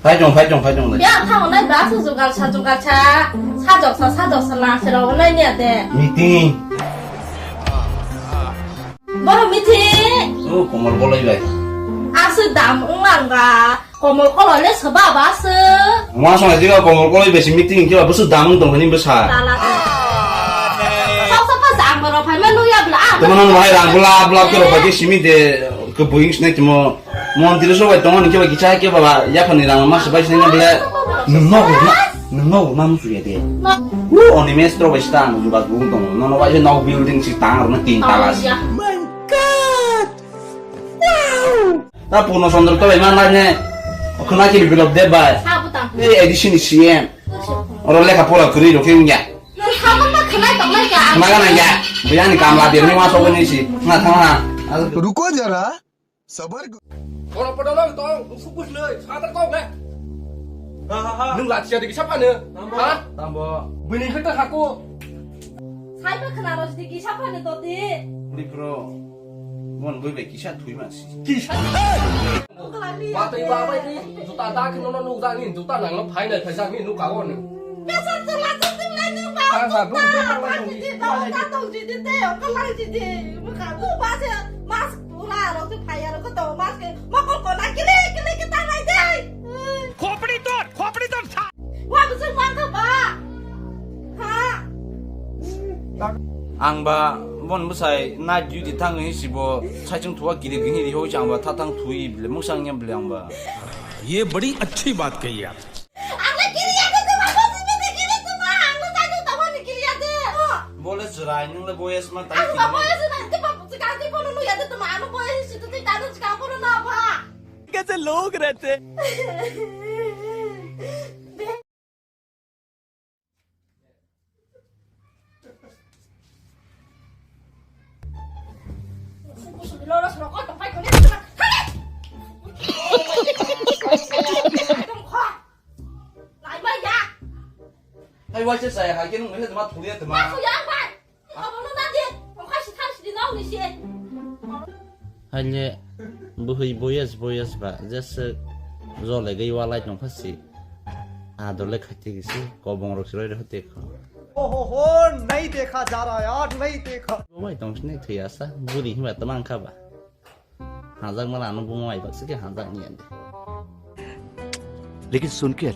발종 돼. 야, 타고 나 나서 조가차. 사적사 나시라고 나냐 돼. 미팅. 뭐로 미팅? 고물 골라이래. 아스 담응랑가. 고물 꼴래 서봐봤어. 와서 지가 고물 골라이래 미팅 기가 무슨 담은 동그니 무사. 서서 장으로 팔면 누야 불라. 그러면 와이랑 불라 그러 가지 심이데 그 보잉 스낵 뭐 몬티르소 와 동안 기가 기차 게 봐봐 야판이랑 마스 바이 생각 불래. 너무 수야 돼. 오 언니 메스트로 베스타 뭐 juga guntung. 너너 와이 너 빌딩 시 땅으로 나 틴타라스. 나 보노 손들 또 얼마나네. 그나 길이 빌업 대바. 사부당. 이 에디션이 CM. 올레가 보라 그리로 경냐. 사부당 그날 동날가. Kemana ya? Biar nih kamera dia nih masuk ini sih. Nggak tahu lah. रुको जरा सबर Orang pada orang tong, fokus le, sangat tong le. Nung latihan di siapa ne? Hah? Tambah. Benih kita aku. 사이버 그날 어디 샤파네 너디. Beli bro. Mon gue beki sih tuh masih. Mata ibu apa ini? Juta tak kena nung zangin, juta nang lo pai ne, pai zangin nung kawan ne. Biasa tulah nih bang. Sangat belum Tahu tahu jadi deh, kalau jadi bukan bu masih mas pulang waktu payah aku tahu mas ke mau kok nak kili kita lagi. Kompetitor. Wah besar mantap pak. Hah? Angba mon musai na ju di tang ini sih bo. Cacing tua gini di ho jangba tatang tui beli musangnya beli angba. ये बड़ी अच्छी बात कही आप Angga kiri ada tuh mas masih kiri tuh bang. Lu tadi tahu nih kiri ada. Boleh cerai nung le boyes mah Aku nggak boleh sih nanti pak sekarang pun lu ya tuh mana boleh situ tuh tadi sekarang pun apa? कैसे लोग रहते Lolos rokok tempat kau ni. Lại bây giờ. Hay quá chết sai hai cái nung cái gì mà thủ liệt mà. Aku yang pak. Kamu nu nanti. Kau kasih tahu di nau ni sih. Hanya buhui boyas ba just zo le gai wala jong phasi a dole khati gisi ko bong rok siroi hote kho ओहो नहीं देखा जा रहा यार नहीं देखा bai tong sne thia sa buri hiba tamang kha ba hazang mala anu bung mai ba sike hazang ni ande लेकिन सुन के